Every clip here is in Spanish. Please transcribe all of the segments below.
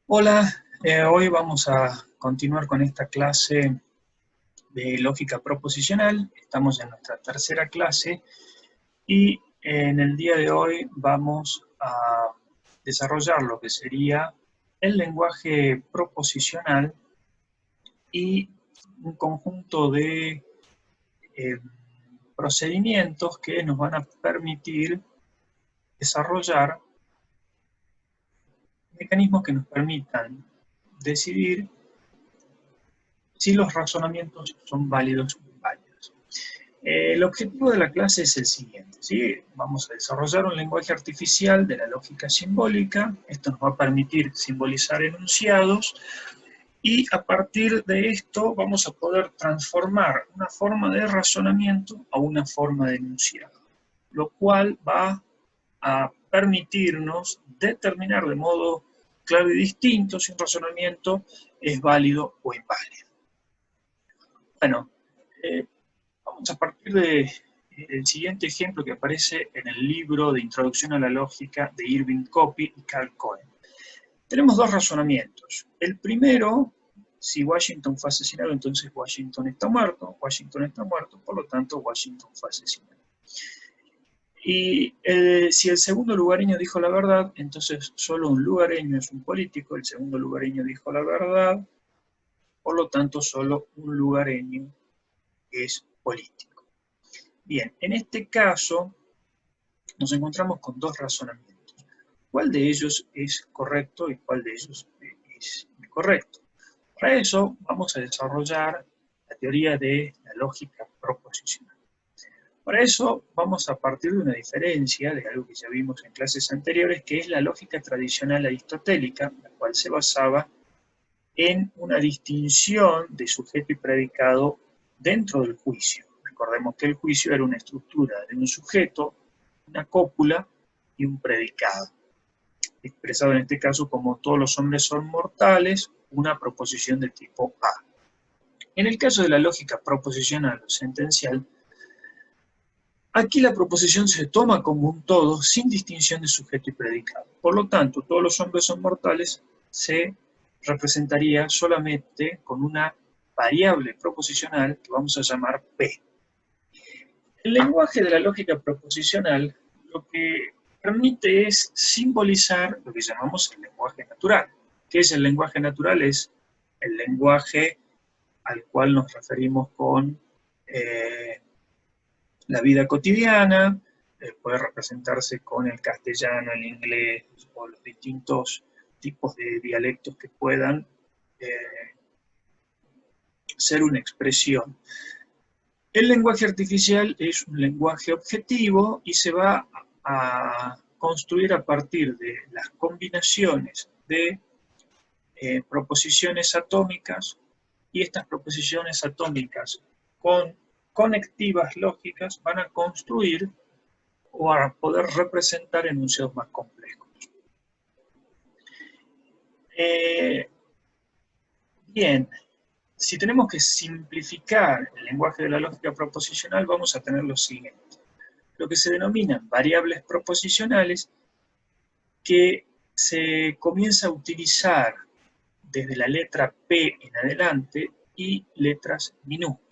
Hola, hoy vamos a continuar con esta clase de lógica proposicional. Estamos en nuestra tercera clase y en el día de hoy vamos a desarrollar lo que sería el lenguaje proposicional y un conjunto de eh, procedimientos que nos van a permitir desarrollar mecanismos que nos permitan decidir si los razonamientos son válidos o inválidos. El objetivo de la clase es el siguiente, ¿sí? Vamos a desarrollar un lenguaje artificial de la lógica simbólica. Esto nos va a permitir simbolizar enunciados y a partir de esto vamos a poder transformar una forma de razonamiento a una forma de enunciado, lo cual va a permitirnos determinar de modo claro y distinto si un razonamiento es válido o inválido. Bueno, vamos a partir del siguiente ejemplo que aparece en el libro de Introducción a la Lógica de Irving Copy y Carl Cohen. Tenemos dos razonamientos. El primero, si Washington fue asesinado, entonces Washington está muerto. Washington está muerto, por lo tanto Washington fue asesinado. Y si el segundo lugareño dijo la verdad, entonces solo un lugareño es un político, el segundo lugareño dijo la verdad, por lo tanto solo un lugareño es político. Bien, en este caso nos encontramos con dos razonamientos. ¿Cuál de ellos es correcto y cuál de ellos es incorrecto? Para eso vamos a desarrollar la teoría de la lógica proposicional. Para eso vamos a partir de una diferencia de algo que ya vimos en clases anteriores, que es la lógica tradicional aristotélica, la cual se basaba en una distinción de sujeto y predicado dentro del juicio. Recordemos que el juicio era una estructura de un sujeto, una cópula y un predicado, expresado en este caso como todos los hombres son mortales, una proposición de tipo A. En el caso de la lógica proposicional o sentencial, aquí la proposición se toma como un todo sin distinción de sujeto y predicado. Por lo tanto, todos los hombres son mortales se representaría solamente con una variable proposicional que vamos a llamar P. El lenguaje de la lógica proposicional lo que permite es simbolizar lo que llamamos el lenguaje natural. ¿Qué es el lenguaje natural? Es el lenguaje al cual nos referimos con la vida cotidiana, puede representarse con el castellano, el inglés o los distintos tipos de dialectos que puedan ser una expresión. El lenguaje artificial es un lenguaje objetivo y se va a construir a partir de las combinaciones de proposiciones atómicas y estas proposiciones atómicas con conectivas lógicas van a construir o a poder representar enunciados más complejos. Bien, si tenemos que simplificar el lenguaje de la lógica proposicional, vamos a tener lo siguiente. Lo que se denominan variables proposicionales que se comienza a utilizar desde la letra P en adelante y letras minúsculas.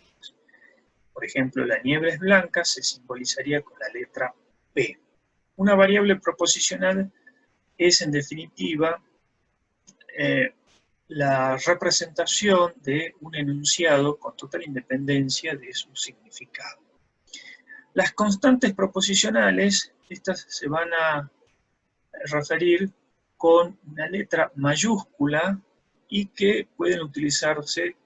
Por ejemplo, la nieve es blanca se simbolizaría con la letra P. Una variable proposicional es, en definitiva, la representación de un enunciado con total independencia de su significado. Las constantes proposicionales, estas se van a referir con una letra mayúscula y que pueden utilizarse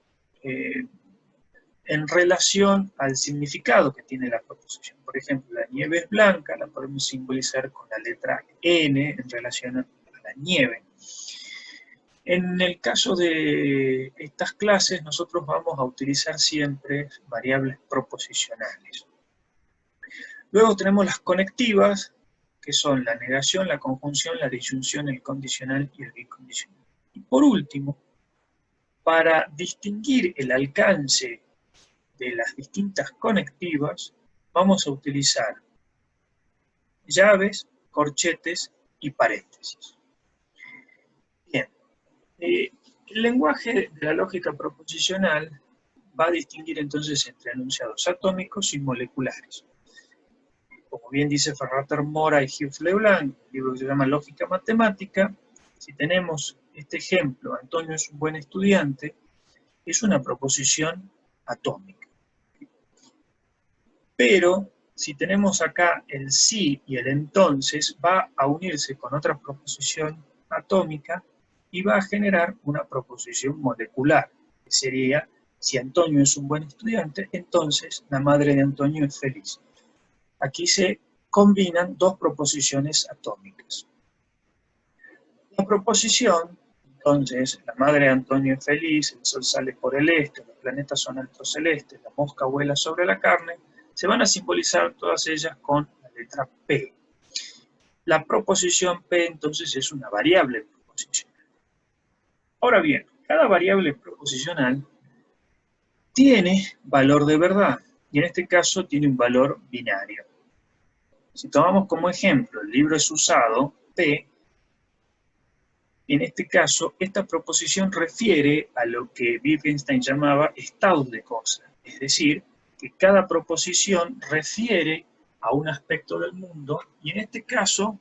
en relación al significado que tiene la proposición. Por ejemplo, la nieve es blanca, la podemos simbolizar con la letra N en relación a la nieve. En el caso de estas clases, nosotros vamos a utilizar siempre variables proposicionales. Luego tenemos las conectivas, que son la negación, la conjunción, la disyunción, el condicional y el bicondicional. Y por último, para distinguir el alcance de las distintas conectivas, vamos a utilizar llaves, corchetes y paréntesis. Bien, El lenguaje de la lógica proposicional va a distinguir entonces entre enunciados atómicos y moleculares. Como bien dice Ferrater Mora y Hugh Leblanc, el libro que se llama Lógica Matemática, si tenemos este ejemplo, Antonio es un buen estudiante, es una proposición atómica. Pero si tenemos acá el sí y el entonces, va a unirse con otra proposición atómica y va a generar una proposición molecular, que sería, si Antonio es un buen estudiante, entonces la madre de Antonio es feliz. Aquí se combinan dos proposiciones atómicas. La proposición, entonces, la madre de Antonio es feliz, el sol sale por el este, los planetas son altos celestes, la mosca vuela sobre la carne, se van a simbolizar todas ellas con la letra P. La proposición P, entonces, es una variable proposicional. Ahora bien, cada variable proposicional tiene valor de verdad, y en este caso tiene un valor binario. Si tomamos como ejemplo el libro es usado, P, en este caso, esta proposición refiere a lo que Wittgenstein llamaba estados de cosas, es decir, que cada proposición refiere a un aspecto del mundo, y en este caso,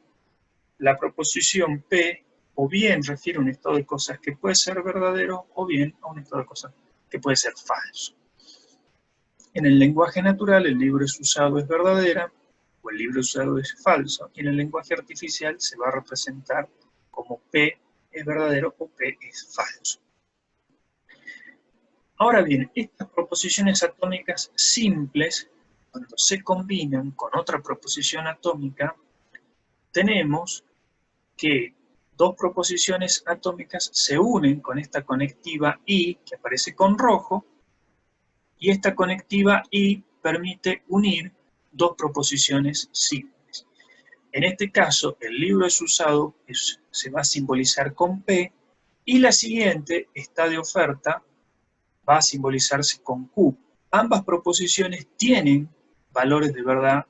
la proposición P o bien refiere a un estado de cosas que puede ser verdadero, o bien a un estado de cosas que puede ser falso. En el lenguaje natural, el libro es usado es verdadera, o el libro usado es falso, y en el lenguaje artificial se va a representar como P es verdadero o P es falso. Ahora bien, estas proposiciones atómicas simples, cuando se combinan con otra proposición atómica, tenemos que dos proposiciones atómicas se unen con esta conectiva I, que aparece con rojo, y esta conectiva I permite unir dos proposiciones simples. En este caso, el libro es usado, se va a simbolizar con P, y la siguiente, está de oferta, va a simbolizarse con Q. Ambas proposiciones tienen valores de verdad,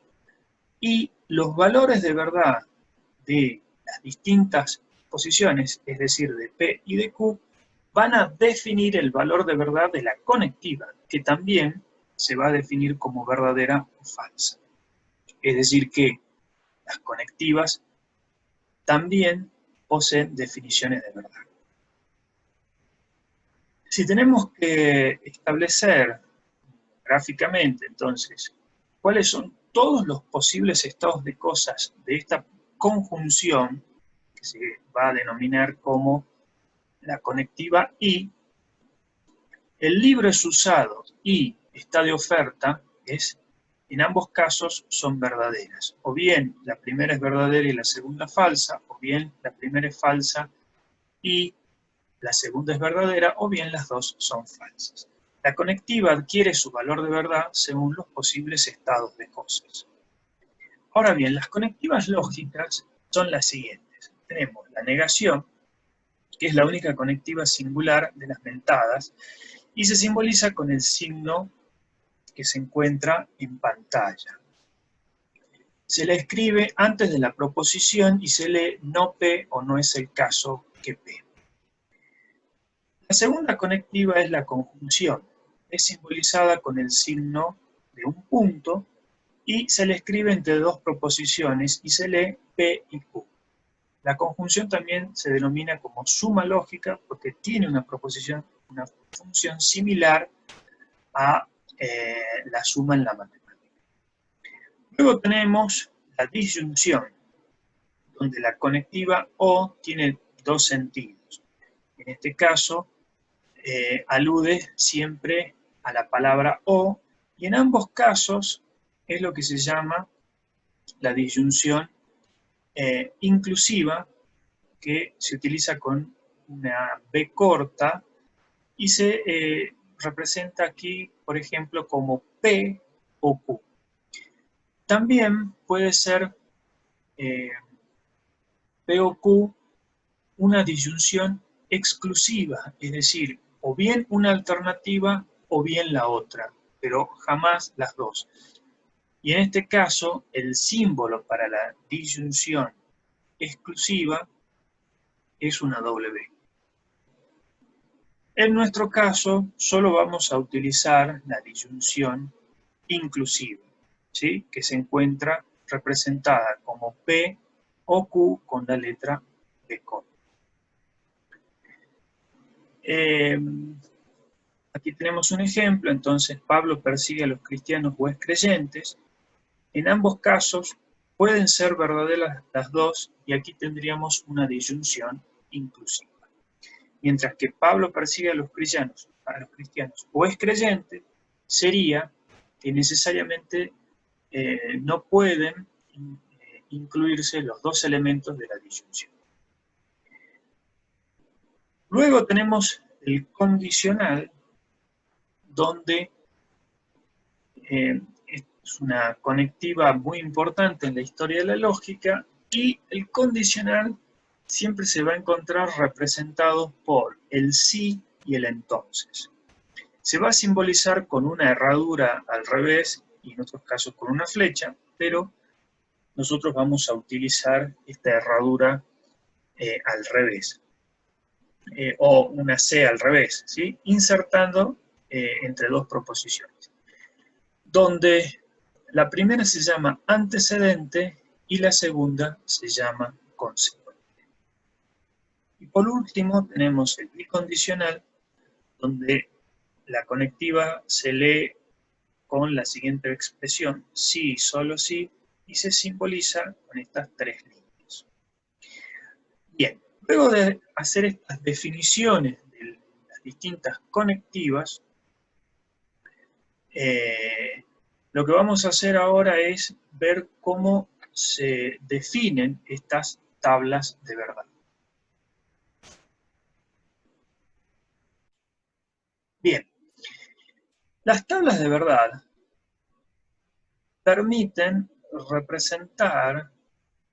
y los valores de verdad de las distintas posiciones, es decir, de P y de Q, van a definir el valor de verdad de la conectiva, que también se va a definir como verdadera o falsa. Es decir, que las conectivas también poseen definiciones de verdad. Si tenemos que establecer gráficamente, entonces, cuáles son todos los posibles estados de cosas de esta conjunción, que se va a denominar como la conectiva I, el libro es usado y está de oferta, en ambos casos son verdaderas. O bien la primera es verdadera y la segunda falsa, o bien la primera es falsa y la segunda es verdadera, o bien las dos son falsas. La conectiva adquiere su valor de verdad según los posibles estados de cosas. Ahora bien, las conectivas lógicas son las siguientes. Tenemos la negación, que es la única conectiva singular de las mentadas, y se simboliza con el signo que se encuentra en pantalla. Se le escribe antes de la proposición y se lee no P o no es el caso que P. La segunda conectiva es la conjunción. Es simbolizada con el signo de un punto y se le escribe entre dos proposiciones y se lee P y Q. La conjunción también se denomina como suma lógica porque tiene una función similar a la suma en la matemática. Luego tenemos la disyunción, donde la conectiva O tiene dos sentidos. En este caso, alude siempre a la palabra O, y en ambos casos es lo que se llama la disyunción inclusiva, que se utiliza con una B corta y se representa aquí, por ejemplo, como P o Q. También puede ser P o Q una disyunción exclusiva, es decir, o bien una alternativa o bien la otra, pero jamás las dos. Y en este caso, el símbolo para la disyunción exclusiva es una W. En nuestro caso, solo vamos a utilizar la disyunción inclusiva, ¿sí? Que se encuentra representada como P o Q con la letra B corta. Aquí tenemos un ejemplo, entonces Pablo persigue a los cristianos o excreyentes. En ambos casos pueden ser verdaderas las dos y aquí tendríamos una disyunción inclusiva. Mientras que Pablo persigue a los cristianos o excreyentes, sería que necesariamente no pueden incluirse los dos elementos de la disyunción. Luego tenemos el condicional, donde es una conectiva muy importante en la historia de la lógica, y el condicional siempre se va a encontrar representado por el sí y el entonces. Se va a simbolizar con una herradura al revés y en otros casos con una flecha, pero nosotros vamos a utilizar esta herradura al revés, o una C al revés, ¿sí? Insertando entre dos proposiciones, donde la primera se llama antecedente y la segunda se llama consecuente. Y por último tenemos el bicondicional, donde la conectiva se lee con la siguiente expresión, sí, solo sí, y se simboliza con estas tres líneas. Bien, luego de hacer estas definiciones de las distintas conectivas, lo que vamos a hacer ahora es ver cómo se definen estas tablas de verdad. Bien, las tablas de verdad permiten representar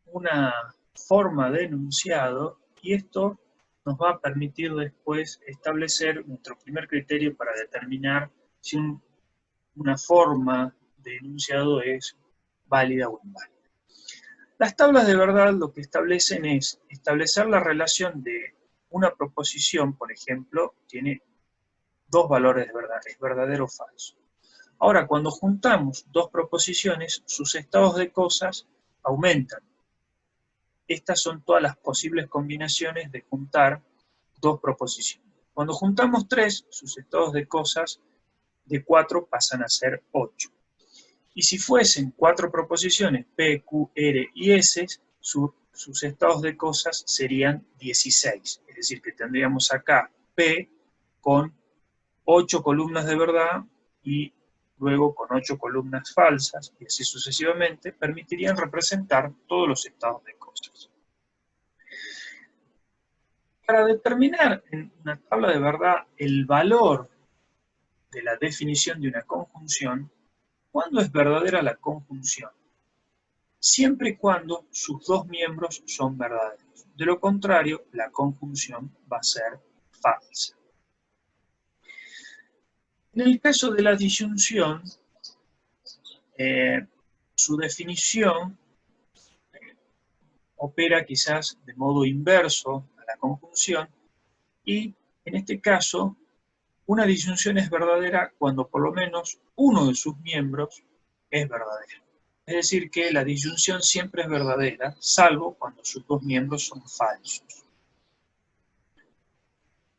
una forma de enunciado y esto nos va a permitir después establecer nuestro primer criterio para determinar si una forma de enunciado es válida o inválida. Las tablas de verdad lo que establecen es establecer la relación de una proposición, por ejemplo, tiene dos valores de verdad, es verdadero o falso. Ahora, cuando juntamos dos proposiciones, sus estados de cosas aumentan. Estas son todas las posibles combinaciones de juntar dos proposiciones. Cuando juntamos tres, sus estados de cosas de 4 pasan a ser 8. Y si fuesen cuatro proposiciones, P, Q, R y S, sus estados de cosas serían 16. Es decir, que tendríamos acá P con 8 columnas de verdad y luego con 8 columnas falsas, y así sucesivamente, permitirían representar todos los estados de cosas. Para determinar en una tabla de verdad el valor de la definición de una conjunción, ¿cuándo es verdadera la conjunción? Siempre y cuando sus dos miembros son verdaderos. De lo contrario, la conjunción va a ser falsa. En el caso de la disyunción, su definición opera quizás de modo inverso a la conjunción y en este caso una disyunción es verdadera cuando por lo menos uno de sus miembros es verdadero. Es decir que la disyunción siempre es verdadera, salvo cuando sus dos miembros son falsos.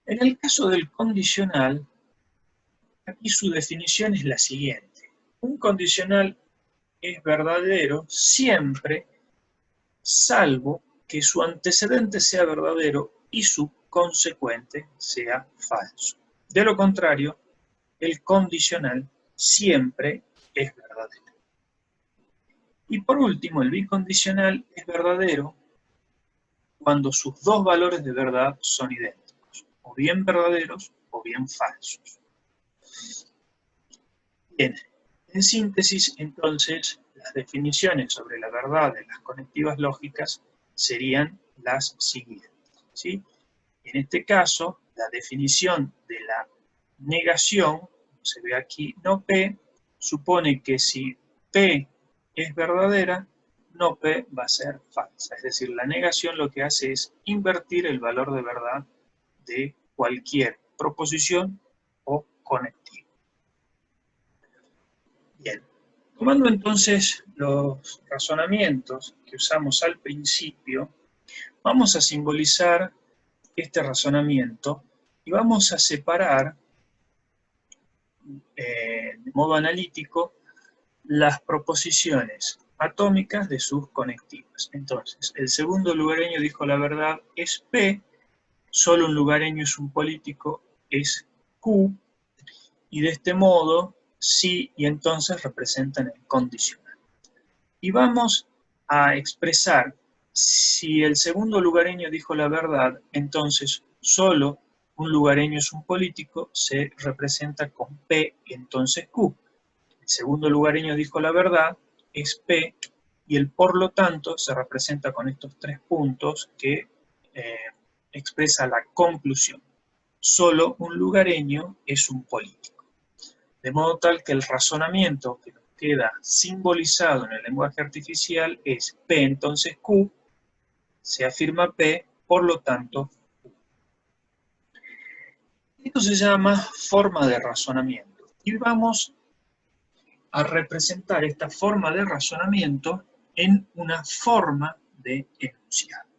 En el caso del condicional, aquí su definición es la siguiente. Un condicional es verdadero siempre, salvo que su antecedente sea verdadero y su consecuente sea falso. De lo contrario, el condicional siempre es verdadero. Y por último, el bicondicional es verdadero cuando sus dos valores de verdad son idénticos, o bien verdaderos o bien falsos. Bien, en síntesis, entonces, las definiciones sobre la verdad de las conectivas lógicas serían las siguientes, ¿sí? En este caso, la definición de la negación, como se ve aquí, no P, supone que si P es verdadera, no P va a ser falsa. Es decir, la negación lo que hace es invertir el valor de verdad de cualquier proposición o conectivo. Bien, tomando entonces los razonamientos que usamos al principio, vamos a simbolizar este razonamiento y vamos a separar de modo analítico las proposiciones atómicas de sus conectivas. Entonces, el segundo lugareño dijo la verdad es P, solo un lugareño es un político es Q, y de este modo sí y entonces representan el condicional. Y vamos a expresar, si el segundo lugareño dijo la verdad, entonces solo un lugareño es un político, se representa con P y entonces Q. El segundo lugareño dijo la verdad, es P, y el por lo tanto se representa con estos 3 puntos que expresa la conclusión. Solo un lugareño es un político. De modo tal que el razonamiento que nos queda simbolizado en el lenguaje artificial es P entonces Q, se afirma P, por lo tanto Q. Esto se llama forma de razonamiento. Y vamos a representar esta forma de razonamiento en una forma de enunciado.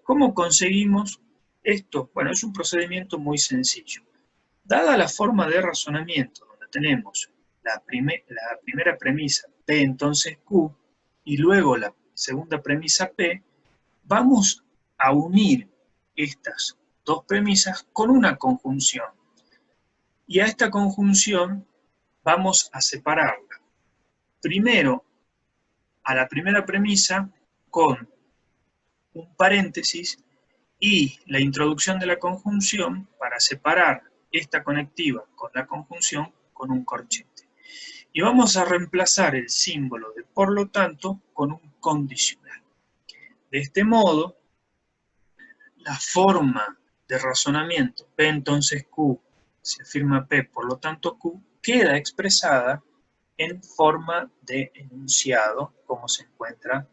¿Cómo conseguimos esto? Bueno, es un procedimiento muy sencillo. Dada la forma de razonamiento, donde tenemos la primera premisa P entonces Q, y luego la segunda premisa P, vamos a unir estas dos premisas con una conjunción. Y a esta conjunción vamos a separarla. Primero, a la primera premisa con un paréntesis y la introducción de la conjunción para separar esta conectiva con la conjunción con un corchete. Y vamos a reemplazar el símbolo de por lo tanto con un condicional. De este modo, la forma de razonamiento P entonces Q, se afirma P, por lo tanto Q, queda expresada en forma de enunciado, como se encuentra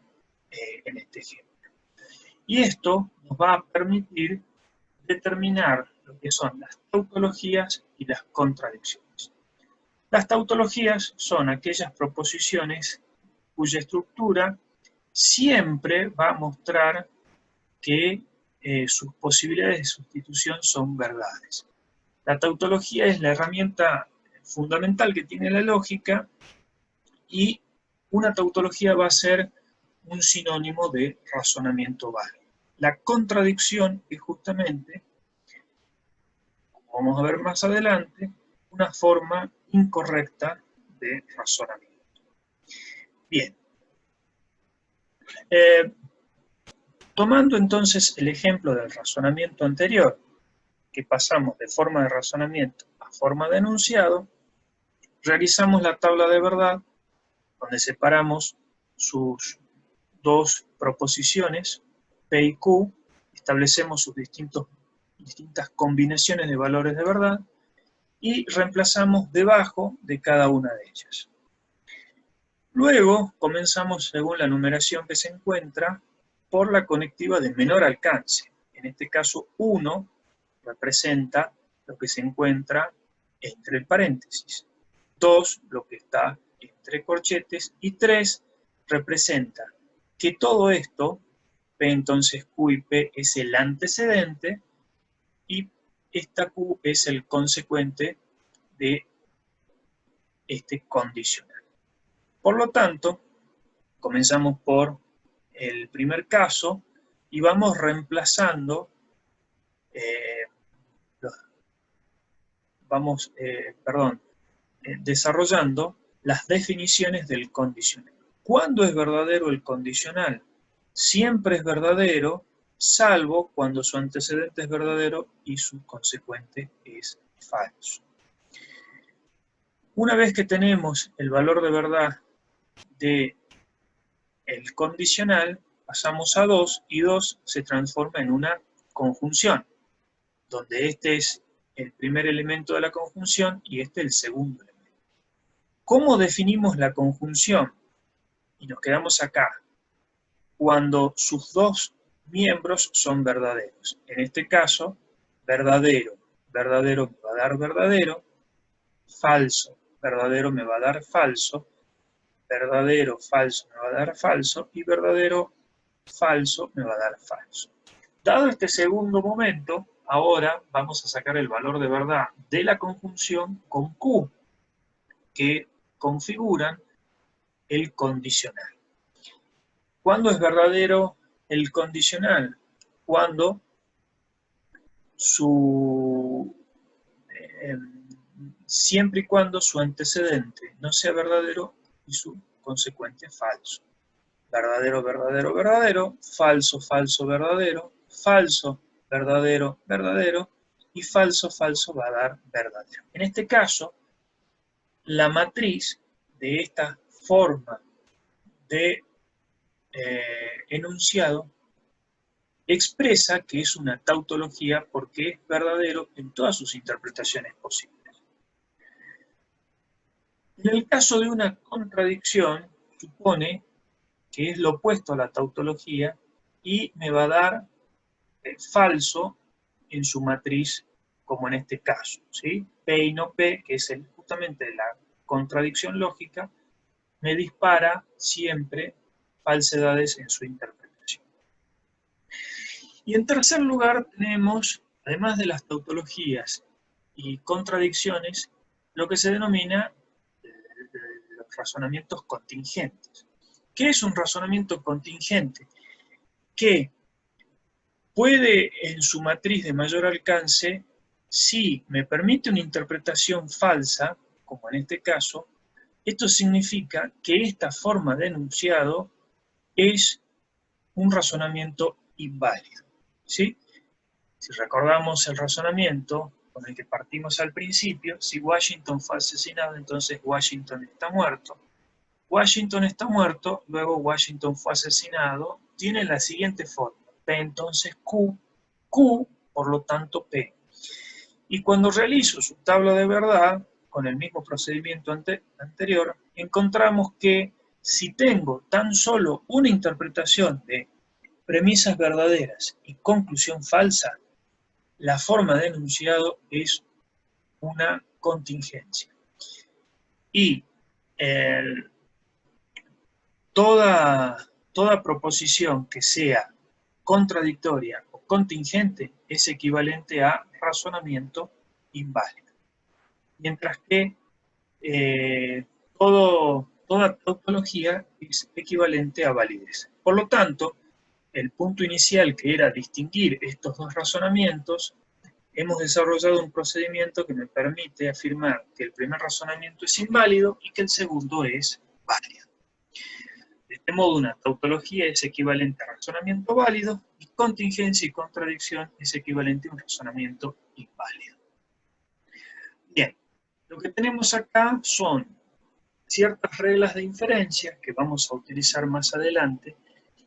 en este ejemplo. Y esto nos va a permitir determinar lo que son las tautologías y las contradicciones. Las tautologías son aquellas proposiciones cuya estructura siempre va a mostrar que sus posibilidades de sustitución son verdades. La tautología es la herramienta fundamental que tiene la lógica y una tautología va a ser un sinónimo de razonamiento válido. La contradicción es justamente, como vamos a ver más adelante, una forma incorrecta de razonamiento. Bien. Tomando entonces el ejemplo del razonamiento anterior, que pasamos de forma de razonamiento a forma de enunciado, realizamos la tabla de verdad, donde separamos sus dos proposiciones, P y Q, establecemos sus distintas combinaciones de valores de verdad, y reemplazamos debajo de cada una de ellas. Luego comenzamos según la numeración que se encuentra por la conectiva de menor alcance. En este caso 1 representa lo que se encuentra entre el paréntesis, 2 lo que está entre corchetes y 3 representa que todo esto, P entonces Q y P es el antecedente y esta Q es el consecuente de este condicional. Por lo tanto, comenzamos por el primer caso y vamos reemplazando, desarrollando las definiciones del condicional. ¿Cuándo es verdadero el condicional? Siempre es verdadero, salvo cuando su antecedente es verdadero y su consecuente es falso. Una vez que tenemos el valor de verdad del condicional, pasamos a 2 y 2 se transforma en una conjunción, donde este es el primer elemento de la conjunción y este el segundo elemento. ¿Cómo definimos la conjunción? Y nos quedamos acá, cuando sus dos miembros son verdaderos. En este caso, verdadero, verdadero me va a dar verdadero, falso, verdadero me va a dar falso, verdadero, falso me va a dar falso, y verdadero, falso me va a dar falso. Dado este segundo momento, ahora vamos a sacar el valor de verdad de la conjunción con Q, que configuran el condicional. ¿Cuándo es verdadero el condicional? Cuando siempre y cuando su antecedente no sea verdadero y su consecuente falso. Verdadero, verdadero, verdadero, falso, falso, verdadero, falso, verdadero, verdadero, y falso, falso va a dar verdadero. En este caso, la matriz de esta forma de enunciado expresa que es una tautología porque es verdadero en todas sus interpretaciones posibles. En el caso de una contradicción, supone que es lo opuesto a la tautología y me va a dar falso en su matriz, como en este caso, ¿sí? P y no P, que es justamente la contradicción lógica, me dispara siempre falsedades en su interpretación. Y en tercer lugar tenemos, además de las tautologías y contradicciones, lo que se denomina los razonamientos contingentes. ¿Qué es un razonamiento contingente? Que puede en su matriz de mayor alcance, si me permite una interpretación falsa, como en este caso, esto significa que esta forma de enunciado es un razonamiento inválido, ¿sí? Si recordamos el razonamiento con el que partimos al principio, si Washington fue asesinado, entonces Washington está muerto. Washington está muerto, luego Washington fue asesinado, tiene la siguiente forma, P entonces Q, Q, por lo tanto P. Y cuando realizo su tabla de verdad, con el mismo procedimiento anterior, encontramos que si tengo tan solo una interpretación de premisas verdaderas y conclusión falsa, la forma de enunciado es una contingencia. Y toda proposición que sea contradictoria o contingente es equivalente a razonamiento inválido. Mientras que toda tautología es equivalente a validez. Por lo tanto, el punto inicial, que era distinguir estos dos razonamientos, hemos desarrollado un procedimiento que me permite afirmar que el primer razonamiento es inválido y que el segundo es válido. De este modo, una tautología es equivalente a razonamiento válido y contingencia y contradicción es equivalente a un razonamiento inválido. Bien, lo que tenemos acá son ciertas reglas de inferencia que vamos a utilizar más adelante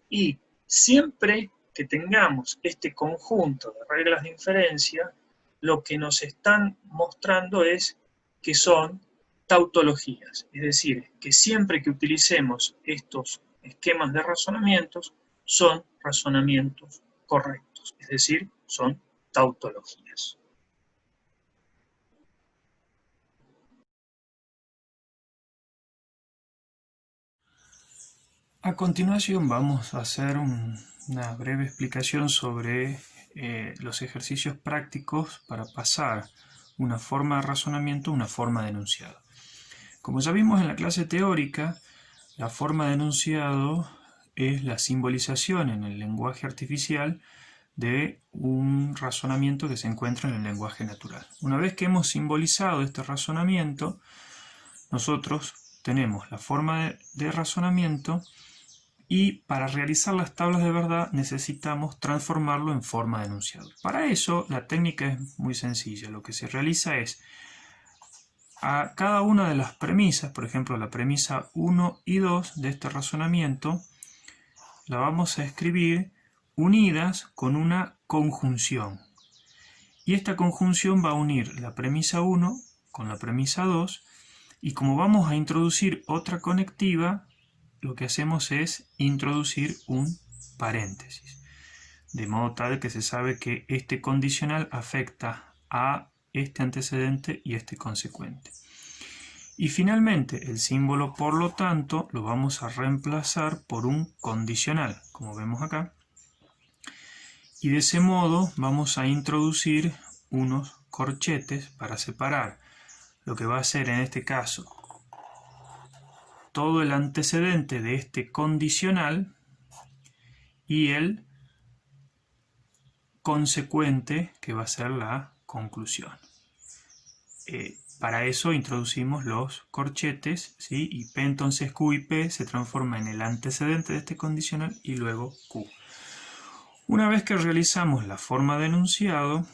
y siempre que tengamos este conjunto de reglas de inferencia, lo que nos están mostrando es que son tautologías, es decir, que siempre que utilicemos estos esquemas de razonamientos, son razonamientos correctos, es decir, son tautologías. A continuación vamos a hacer una breve explicación sobre los ejercicios prácticos para pasar una forma de razonamiento a una forma de enunciado. Como ya vimos en la clase teórica, la forma de enunciado es la simbolización en el lenguaje artificial de un razonamiento que se encuentra en el lenguaje natural. Una vez que hemos simbolizado este razonamiento, nosotros tenemos la forma de razonamiento y para realizar las tablas de verdad necesitamos transformarlo en forma de enunciado. Para eso la técnica es muy sencilla. Lo que se realiza es a cada una de las premisas, por ejemplo la premisa 1 y 2 de este razonamiento, la vamos a escribir unidas con una conjunción. Y esta conjunción va a unir la premisa 1 con la premisa 2 y como vamos a introducir otra conectiva, lo que hacemos es introducir un paréntesis. De modo tal que se sabe que este condicional afecta a este antecedente y este consecuente. Y finalmente el símbolo por lo tanto lo vamos a reemplazar por un condicional, como vemos acá. Y de ese modo vamos a introducir unos corchetes para separar lo que va a ser en este caso todo el antecedente de este condicional y el consecuente que va a ser la conclusión. Para eso introducimos los corchetes, ¿sí? Y P entonces Q y P se transforma en el antecedente de este condicional y luego Q. Una vez que realizamos la forma de enunciado,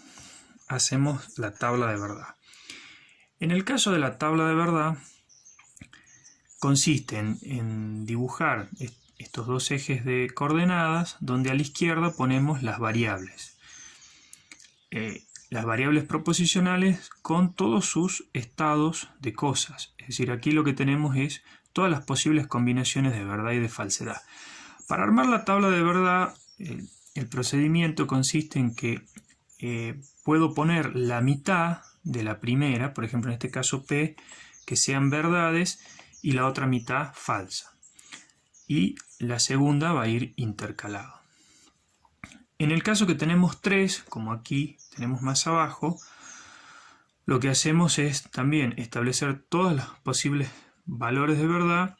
hacemos la tabla de verdad. En el caso de la tabla de verdad, consiste en dibujar estos dos ejes de coordenadas, donde a la izquierda ponemos las variables. Las variables proposicionales con todos sus estados de cosas. Es decir, aquí lo que tenemos es todas las posibles combinaciones de verdad y de falsedad. Para armar la tabla de verdad, el procedimiento consiste en que puedo poner la mitad de la primera, por ejemplo en este caso P, que sean verdades y la otra mitad falsa. Y la segunda va a ir intercalado. En el caso que tenemos 3, como aquí tenemos más abajo, lo que hacemos es también establecer todos los posibles valores de verdad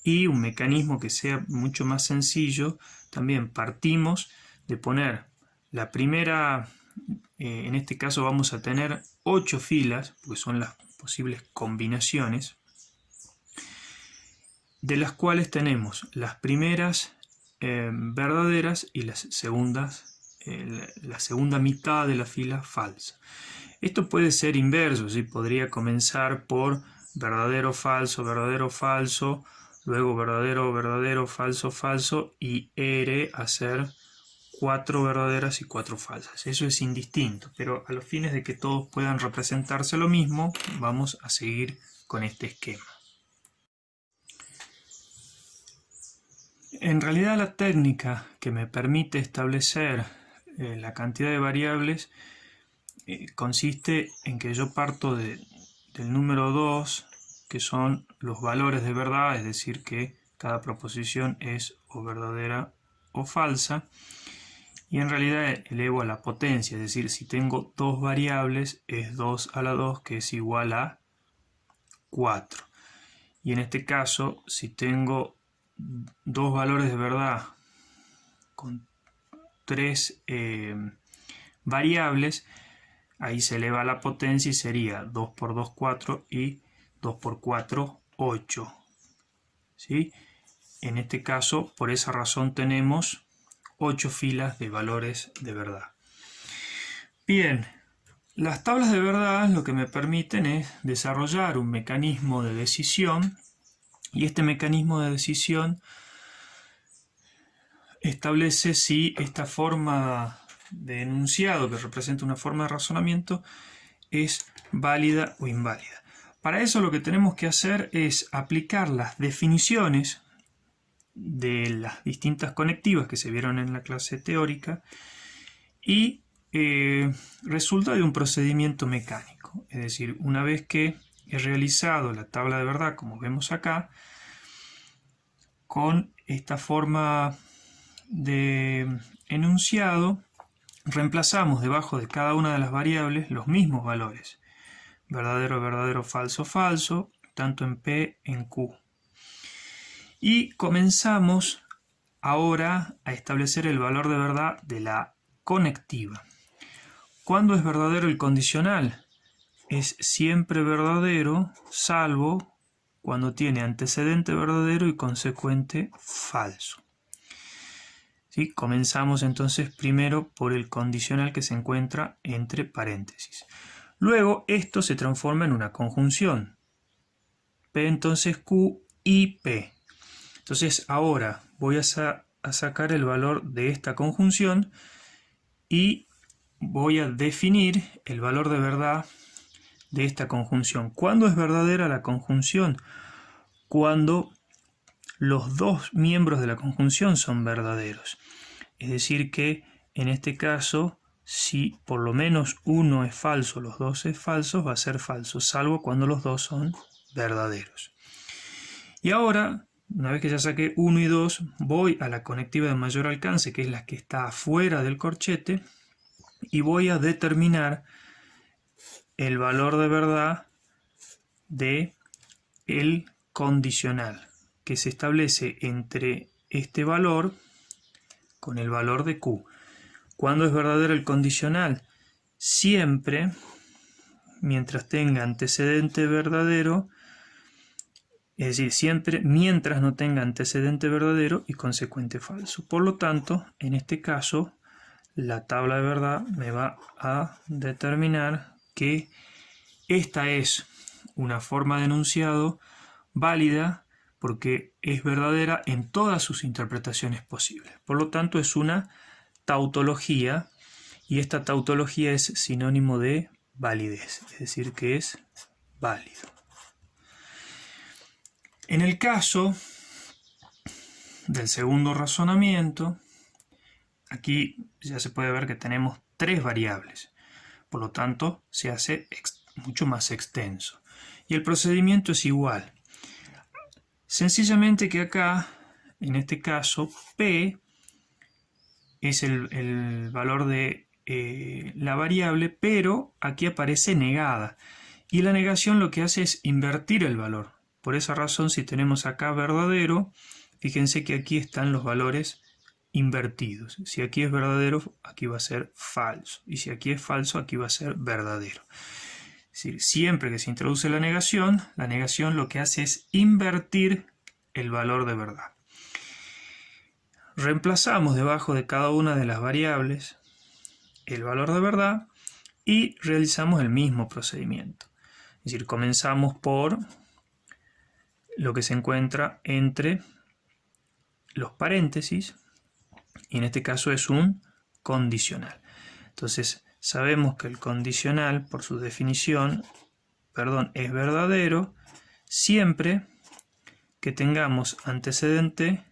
y un mecanismo que sea mucho más sencillo. También partimos de poner la primera, en este caso vamos a tener 8 filas, porque son las posibles combinaciones, de las cuales tenemos las primeras verdaderas y las segundas, la segunda mitad de la fila falsa. Esto puede ser inverso, ¿sí? Podría comenzar por verdadero, falso, luego verdadero, verdadero, falso, falso y R hacer 4 verdaderas y 4 falsas. Eso es indistinto, pero a los fines de que todos puedan representarse lo mismo, vamos a seguir con este esquema. En realidad la técnica que me permite establecer la cantidad de variables consiste en que yo parto del número 2, que son los valores de verdad, es decir, que cada proposición es o verdadera o falsa, y en realidad elevo a la potencia, es decir, si tengo dos variables es 2 a la 2, que es igual a 4. Y en este caso, si tengo dos valores de verdad con 3 variables, ahí se eleva la potencia y sería 2 por 2, 4 y 2 por 4, 8. ¿Sí? En este caso, por esa razón tenemos 8 filas de valores de verdad. Bien, las tablas de verdad lo que me permiten es desarrollar un mecanismo de decisión, y este mecanismo de decisión establece si esta forma de enunciado que representa una forma de razonamiento es válida o inválida. Para eso lo que tenemos que hacer es aplicar las definiciones de las distintas conectivas que se vieron en la clase teórica y resulta de un procedimiento mecánico. Es decir, una vez que he realizado la tabla de verdad, como vemos acá, con esta forma de enunciado, reemplazamos debajo de cada una de las variables los mismos valores. Verdadero, verdadero, falso, falso, tanto en P, en Q. Y comenzamos ahora a establecer el valor de verdad de la conectiva. ¿Cuándo es verdadero el condicional? Es siempre verdadero, salvo cuando tiene antecedente verdadero y consecuente falso. ¿Sí? Comenzamos entonces primero por el condicional que se encuentra entre paréntesis. Luego esto se transforma en una conjunción. P entonces Q y P. Entonces ahora voy a sacar el valor de esta conjunción y voy a definir el valor de verdad de esta conjunción. ¿Cuándo es verdadera la conjunción? Cuando los dos miembros de la conjunción son verdaderos. Es decir que en este caso si por lo menos uno es falso, los dos es falso, va a ser falso, salvo cuando los dos son verdaderos. Y ahora, una vez que ya saqué 1 y 2, voy a la conectiva de mayor alcance, que es la que está afuera del corchete, y voy a determinar el valor de verdad de el condicional, que se establece entre este valor con el valor de Q. ¿Cuándo es verdadero el condicional? Siempre, mientras tenga antecedente verdadero, es decir, siempre mientras no tenga antecedente verdadero y consecuente falso. Por lo tanto, en este caso, la tabla de verdad me va a determinar que esta es una forma de enunciado válida porque es verdadera en todas sus interpretaciones posibles. Por lo tanto, es una tautología y esta tautología es sinónimo de validez, es decir, que es válido. En el caso del segundo razonamiento, aquí ya se puede ver que tenemos 3 variables, por lo tanto se hace mucho más extenso. Y el procedimiento es igual. Sencillamente que acá, en este caso, P es el valor de la variable, pero aquí aparece negada. Y la negación lo que hace es invertir el valor. Por esa razón, si tenemos acá verdadero, fíjense que aquí están los valores invertidos. Si aquí es verdadero, aquí va a ser falso. Y si aquí es falso, aquí va a ser verdadero. Es decir, siempre que se introduce la negación lo que hace es invertir el valor de verdad. Reemplazamos debajo de cada una de las variables el valor de verdad y realizamos el mismo procedimiento. Es decir, comenzamos por lo que se encuentra entre los paréntesis, y en este caso es un condicional. Entonces, sabemos que el condicional, por su definición, es verdadero siempre que tengamos antecedente.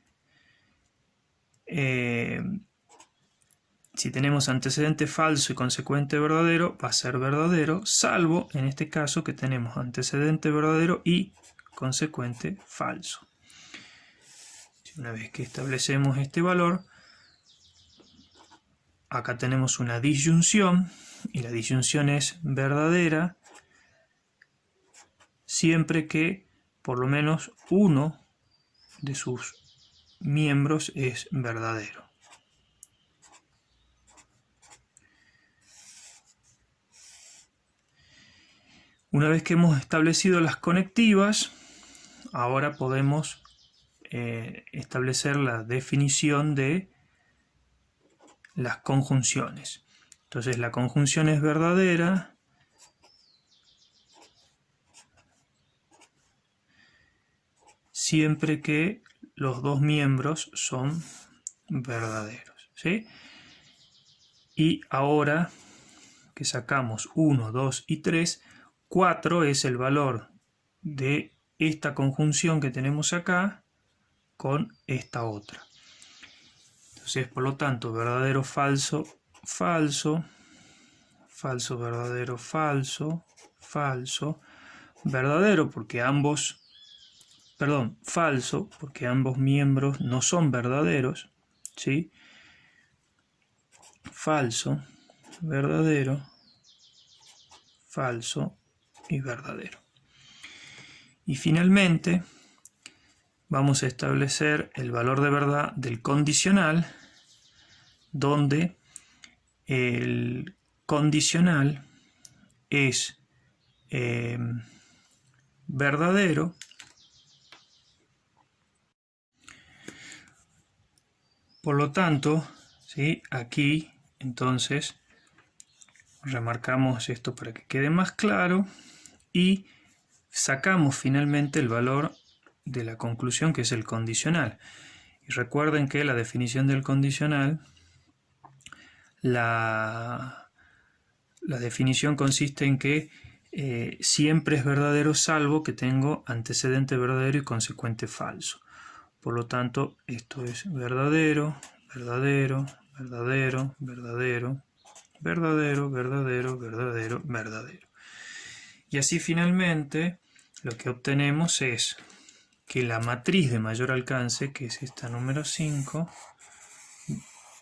Si tenemos antecedente falso y consecuente verdadero, va a ser verdadero, salvo en este caso que tenemos antecedente verdadero y consecuente falso. Una vez que establecemos este valor, acá tenemos una disyunción, y la disyunción es verdadera siempre que por lo menos uno de sus miembros es verdadero. Una vez que hemos establecido las conectivas, ahora podemos establecer la definición de las conjunciones. Entonces la conjunción es verdadera siempre que los dos miembros son verdaderos, ¿sí? Y ahora que sacamos 1, 2 y 3, 4 es el valor de esta conjunción que tenemos acá con esta otra. Entonces, por lo tanto, verdadero, falso, falso, falso, verdadero, falso, falso, verdadero porque falso porque ambos miembros no son verdaderos, ¿sí? Falso, verdadero, falso y verdadero. Y finalmente vamos a establecer el valor de verdad del condicional, donde el condicional es verdadero por lo tanto, ¿sí? Aquí entonces remarcamos esto para que quede más claro y sacamos finalmente el valor de la conclusión, que es el condicional. Y recuerden que la definición del condicional, la definición consiste en que siempre es verdadero salvo que tengo antecedente verdadero y consecuente falso. Por lo tanto, esto es verdadero, verdadero, verdadero, verdadero, verdadero, verdadero, verdadero, verdadero. Y así finalmente lo que obtenemos es que la matriz de mayor alcance, que es esta número 5,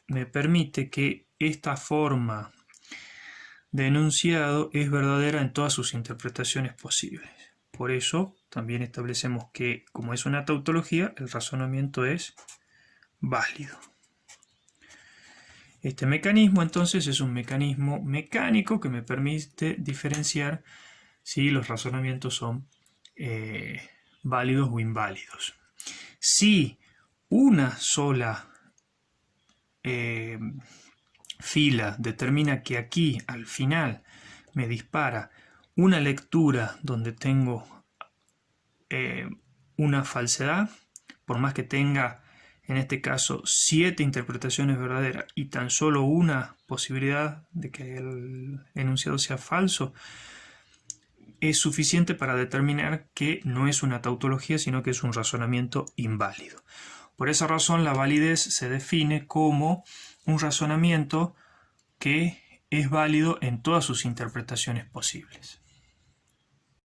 me permite que esta forma de enunciado es verdadera en todas sus interpretaciones posibles. Por eso también establecemos que, como es una tautología, el razonamiento es válido. Este mecanismo entonces es un mecanismo mecánico que me permite diferenciar si los razonamientos son válidos o inválidos. Si una sola fila determina que aquí al final me dispara una lectura donde tengo una falsedad, por más que tenga en este caso 7 interpretaciones verdaderas y tan solo una posibilidad de que el enunciado sea falso, es suficiente para determinar que no es una tautología, sino que es un razonamiento inválido. Por esa razón, la validez se define como un razonamiento que es válido en todas sus interpretaciones posibles.